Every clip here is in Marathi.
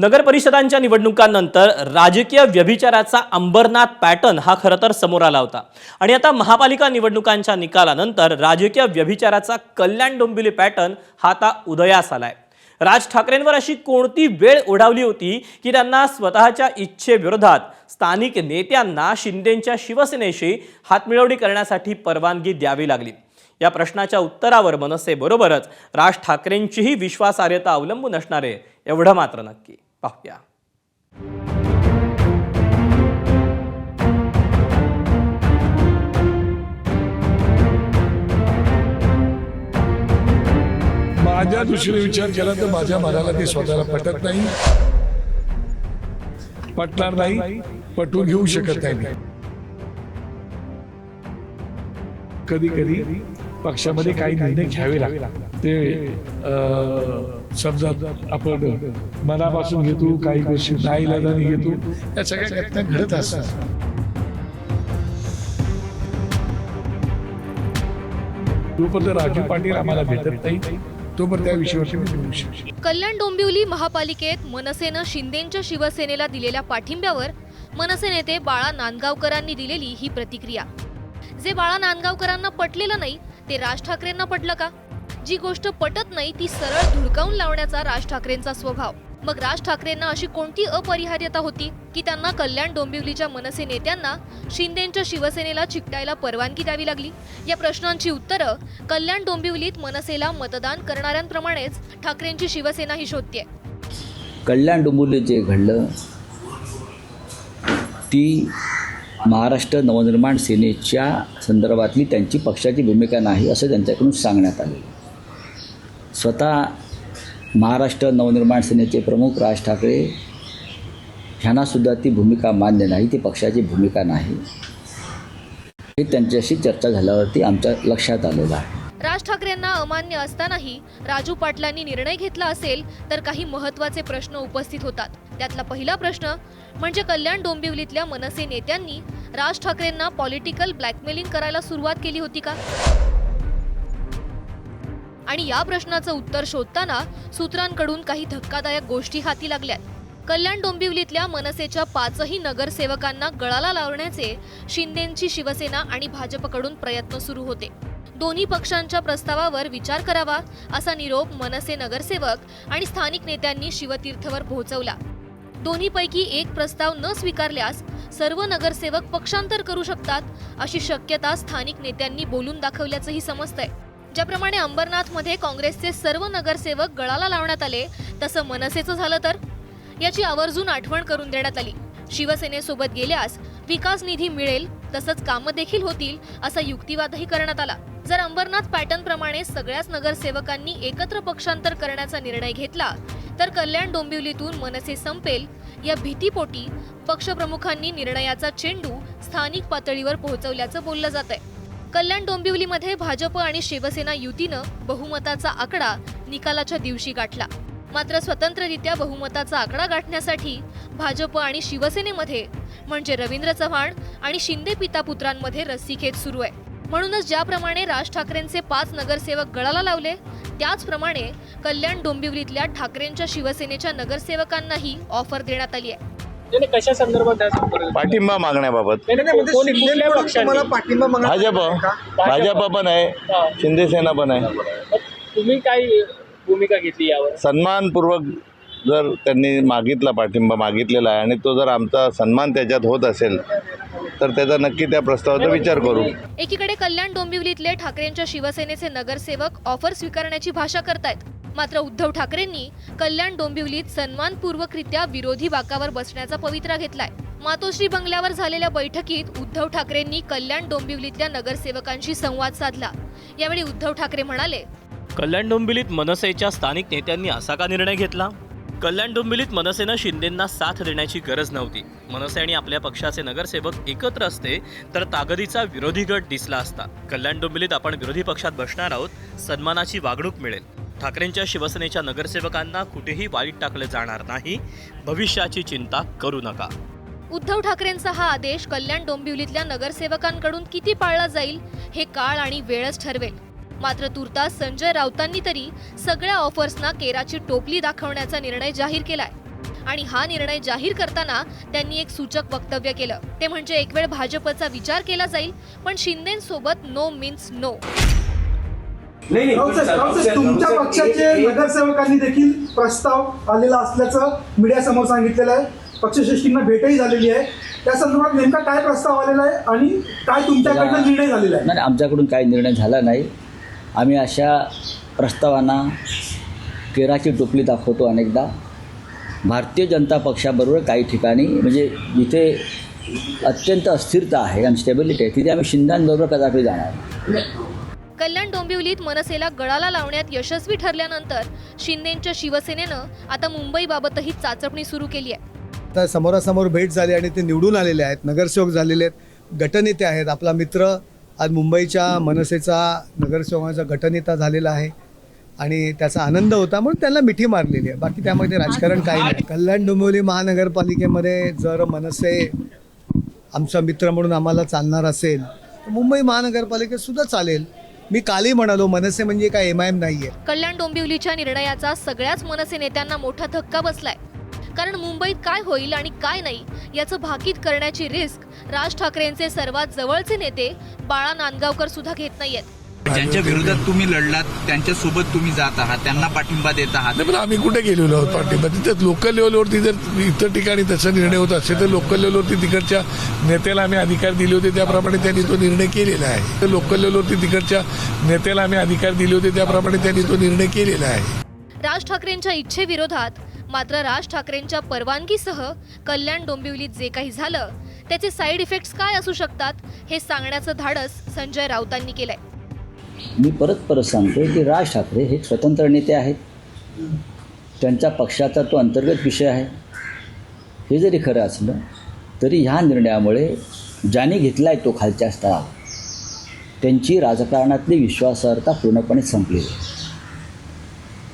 नगर परिषदांच्या निवडणुकांनंतर राजकीय व्यभिचाराचा अंबरनाथ पॅटर्न हा खरं तर समोर आला होता आणि आता महापालिका निवडणुकांच्या निकालानंतर राजकीय व्यभिचाराचा कल्याण डोंबिवली पॅटर्न हा आता उदयास आलाय। राज ठाकरेंवर अशी कोणती वेळ ओढावली होती की त्यांना स्वतःच्या इच्छेविरोधात स्थानिक नेत्यांना शिंदेंच्या शिवसेनेशी हातमिळवणी करण्यासाठी परवानगी द्यावी लागली? या प्रश्नाच्या उत्तरावर मनसे बरोबरच राज ठाकरेंचीही विश्वासार्हता अवलंबून असणार आहे, एवढं मात्र नक्की। पाहूया। माझ्या दृष्टीने विचार केला तर माझ्या मनाला ते स्वतःला पटत नाही, पटणार नाही, पटवून घेऊ शकत नाही। कधी कधी पक्षामध्ये काही निर्णय घ्यावे लागतात, ते समजा आपण मनापासून घेतो, काही गोष्टी नाईलाजाने घेतो, या सगळ्या घटना घडत असतात। तोपर्यंत राजू पाटील आम्हाला भेटत नाही, तोपर्यंत त्या विषयावरती मी बोलू शकतो। कल्याण डोंबिवली महापालिकेत मनसेनं शिंदेंच्या शिवसेनेला दिलेल्या पाठिंब्यावर मनसे नेते बाळा नांदगावकरांनी दिलेली ही प्रतिक्रिया। जे बाळा नांदगावकरांना पटलेलं नाही ते राज ठाकरेंना पटलं का? जी गोष्ट पटत नाही ती सरळ धुडकावून लावण्याचा राज ठाकरेंचा स्वभाव। मग राज ठाकरेंना अशी कोणती अपरिहार्यता होती की त्यांना कल्याण डोंबिवलीच्या मनसे नेत्यांना शिंदेंच्या शिवसेनेला चिकटायला परवानगी द्यावी लागली? या प्रश्नांची उत्तरं कल्याण डोंबिवलीत मनसेला मतदान करणाऱ्यांप्रमाणेच ठाकरेंची शिवसेनाही शोधतेय। कल्याण डोंबिवलीत जे घडलं ती महाराष्ट्र नवनिर्माण सेनेच्या संदर्भातली त्यांची पक्षाची भूमिका नाही असं त्यांच्याकडून सांगण्यात आले। स्वतः महाराष्ट्र नवनिर्माण सेनेचे प्रमुख राज ठाकरे ह्यांनासुद्धा ती भूमिका मान्य नाही, ती पक्षाची भूमिका नाही, हे त्यांच्याशी चर्चा झाल्यावरती आमच्या लक्षात आलेलं आहे। राज ठाकरेंना अमान्य असतानाही राजू पाटलांनी निर्णय घेतला असेल तर काही महत्त्वाचे प्रश्न उपस्थित होतात। त्यातला पहिला प्रश्न म्हणजे कल्याण डोंबिवलीतल्या मनसे नेत्यांनी राज ठाकरेंना पॉलिटिकल ब्लॅकमेलिंग करायला सुरुवात केली होती का? आणि या प्रश्नाचं उत्तर शोधताना सूत्रांकडून काही धक्कादायक गोष्टी हाती लागल्यात। कल्याण डोंबिवलीतल्या मनसेच्या 5ही नगरसेवकांना गळाला लावण्याचे शिंदेंची शिवसेना आणि भाजपकडून प्रयत्न सुरू होते। दोन्ही पक्षांच्या प्रस्तावावर विचार करावा असा निरोप मनसे नगरसेवक आणि स्थानिक नेत्यांनी शिवतीर्थवर पोहोचवला। दोन्हीपैकी एक प्रस्ताव न स्वीकारल्यास सर्व नगरसेवक पक्षांतर करू शकतात अशी शक्यता स्थानिक नेत्यांनी बोलून दाखवल्याचंही समजतंय। ज्याप्रमाणे अंबरनाथमध्ये काँग्रेसचे सर्व नगरसेवक गळाला लावण्यात आले तसं मनसेचं झालं तर याची आवर्जून आठवण करून देण्यात आली। शिवसेनेसोबत गेल्यास विकास निधी मिळेल तसंच कामं देखील होतील असा युक्तिवादही करण्यात आला। जर अंबरनाथ पॅटर्न प्रमाणे सगळ्याच नगरसेवकांनी एकत्र पक्षांतर करण्याचा निर्णय घेतला तर कल्याण डोंबिवलीतून मनसे संपेल या भीतीपोटी पक्षप्रमुखांनी निर्णयाचा चेंडू स्थानिक पातळीवर पोहोचवल्याचं बोललं जातंय। कल्याण डोंबिवलीमध्ये भाजप आणि शिवसेना युतीनं बहुमताचा आकडा निकालाच्या दिवशी गाठला। मात्र स्वतंत्ररित्या बहुमताचा आकडा गाठण्यासाठी भाजप आणि शिवसेनेमध्ये म्हणजे रवींद्र चव्हाण आणि शिंदे पितापुत्रांमध्ये रस्सीखेच सुरू आहे। म्हणूनच ज्याप्रमाणे राज ठाकरेंचे 5 नगरसेवक गळाला लावले त्याचप्रमाणे कल्याण डोंबिवलीतल्या ठाकरेंच्या शिवसेनेच्या नगरसेवकांनाही ऑफर देण्यात आली आहे। कशा संदर्भात पाठिंबा मागण्याबाबत भाजप पण आहे, शिंदे सेना पण आहे। तुम्ही काय भूमिका घेतली यावर? सन्मानपूर्वक जर त्यांनी मागितला, पाठिंबा मागितलेला आहे आणि तो जर आमचा सन्मान त्याच्यात होत असेल तर त्याचा नक्की त्या प्रस्तावाचा विचार करू। एकीकडे कल्याण डोंबिवलीतले ठाकरेंच्या शिवसेनेचे नगरसेवक ऑफर स्वीकारण्याची भाषा करतायत, मात्र उद्धव ठाकरेंनी कल्याण डोंबिवलीत सन्मानपूर्वकरित्या विरोधी बाकावर बसण्याचा पवित्रा घेतलाय। मातोश्री बंगल्यावर झालेल्या बैठकीत उद्धव ठाकरेंनी कल्याण डोंबिवलीतल्या नगरसेवकांशी संवाद साधला। यावेळी उद्धव ठाकरे म्हणाले, कल्याण डोंबिवलीत मनसेच्या स्थानिक नेत्यांनी असा का निर्णय घेतला? कल्याण डोंबिवलीत मनसेनं शिंदेंना साथ देण्याची गरज नव्हती। मनसे आणि आपल्या पक्षाचे नगरसेवक एकत्र असते तर ताकदीचा विरोधी गट दिसला असता। कल्याण डोंबिवलीत आपण विरोधी पक्षात बसणार आहोत, सन्मानाची वागणूक मिळेल। ठाकरेंच्या शिवसेनेच्या नगरसेवकांना कुठेही वाईट टाकले जाणार नाही, भविष्याची चिंता करू नका। उद्धव ठाकरेंचा हा आदेश कल्याण डोंबिवलीतल्या नगरसेवकांकडून किती पाळला जाईल हे काळ आणि वेळच ठरवेल। मात्र तुर्तास संजय राऊतांनी तरी सगळ्या ऑफर्सना केराची टोपली दाखवण्याचा निर्णय जाहीर केलाय। आणि हा निर्णय जाहीर करताना त्यांनी एक सूचक वक्तव्य केलं. ते म्हणजे एक वेळ भाजपचा विचार केला जाईल, पण शिंदेंसोबत नो मीन्स नो. रावसाहेब, तुमच्या पक्षाचे नगरसेवकांनी देखील प्रस्ताव आलेला असल्याचं मीडियासमोर सांगितलेलं आहे. पक्षश्रेष्ठींना भेटही झालेली आहे. त्या संदर्भात नेमका काय प्रस्ताव आलेला आहे आणि काय तुमच्याकडनं निर्णय झालेला आहे? नाही, आमच्याकडून काही निर्णय झाला नाही. आम्ही अशा प्रस्तावांना केराची टोपली दाखवतो अनेकदा. भारतीय जनता पक्षाबरोबर काही ठिकाणी म्हणजे जिथे अत्यंत अस्थिरता आहे, अनस्टेबिलिटी आहे, तिथे आम्ही शिंद्यांबरोबर कदापि जाणार नाही. कल्याण डोंबिवलीत मनसेला गळाला लावण्यात यशस्वी ठरल्यानंतर शिंदेंच्या शिवसेनेनं आता मुंबईबाबतही चाचपणी सुरू केली आहे. आता समोरासमोर भेट झाली आणि ते निवडून आलेले आहेत, नगरसेवक झालेले आहेत, गटनेते आहेत. आपला मित्र आज मुंबईच्या मनसेचा नगरसेवकाचा गटनेता झालेला आहे आणि त्याचा आनंद होता म्हणून त्यांना मिठी मारलेली आहे. बाकी त्यामध्ये राजकारण काही नाही. कल्याण डोंबिवली महानगरपालिकेमध्ये जर मनसे आमचा मित्र म्हणून आम्हाला चालणार असेल तर मुंबई महानगरपालिकेत सुद्धा चालेल. मी कालही म्हणालो मनसे म्हणजे काय MIM नाही आहे. कल्याण डोंबिवलीच्या निर्णयाचा सगळ्याच मनसे नेत्यांना मोठा धक्का बसलाय. कारण मुंबईत काय होईल आणि काय नाही याचं भाकीत करण्याची रिस्क राज ठाकरेंचे सर्वात जवळचे नेते बाळा नांदगावकर सुद्धा घेत नाहीयेत. ज्यांच्या विरोधात तुम्ही लढलात त्यांच्यासोबत तुम्ही जात आहात, त्यांना पाठिंबा देत आहात. नाही, पण आम्ही कुठे गेलेलो आहोत पाठिंबा? तिथे लोकल लेवलवरती जर इतर ठिकाणी तसा निर्णय होत असेल तर लोकल लेवलवरती तिकडच्या नेत्याला आम्ही अधिकार दिले होते, त्याप्रमाणे त्यांनी तो निर्णय केलेला आहे. तर लोकल लेवलवरती तिकडच्या नेत्याला आम्ही अधिकार दिले होते, त्याप्रमाणे त्यांनी तो निर्णय केलेला आहे. राज ठाकरेंच्या इच्छेविरोधात मात्र राज ठाकरेंच्या परवानगीसह कल्याण डोंबिवलीत जे काही झालं त्याचे साईड इफेक्ट्स काय असू शकतात हे सांगण्याचं धाडस संजय राऊतांनी केलंय. मी परत सांगतो की राज ठाकरे हे स्वतंत्र नेते आहेत. त्यांच्या पक्षाचा तो अंतर्गत विषय आहे. हे जरी खरं असलं तरी ह्या निर्णयामुळे ज्याने घेतला आहे तो खालच्या स्तरावर त्यांची राजकारणातली विश्वासार्हता पूर्णपणे संपलेली आहे.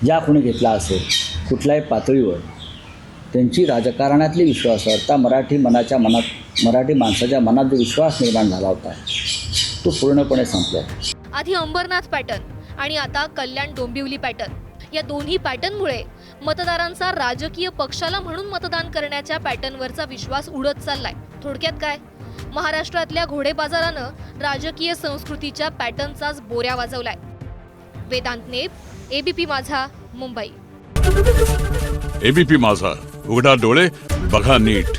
ज्या कोणी घेतला असेल कुठल्याही पातळीवर त्यांची राजकारणातली विश्वासार्हता मराठी माणसाच्या मनात जो विश्वास निर्माण झाला होता तो पूर्णपणे संपला. आधी अंबरनाथ पॅटर्न आणि आता कल्याण डोंबिवली पॅटर्न या दोन्ही पॅटर्नमुळे मतदारांचा राजकीय पक्षाला म्हणून मतदान करण्याच्या पॅटर्नवरचा विश्वास उडत चाललाय. थोडक्यात काय, महाराष्ट्रातल्या घोडे बाजारानं राजकीय संस्कृतीच्या पॅटर्नचाच बोऱ्या वाजवलाय. वेदांत नेप, ABP माझा, मुंबई. ABP माझा, उघडा डोळे बघा नीट.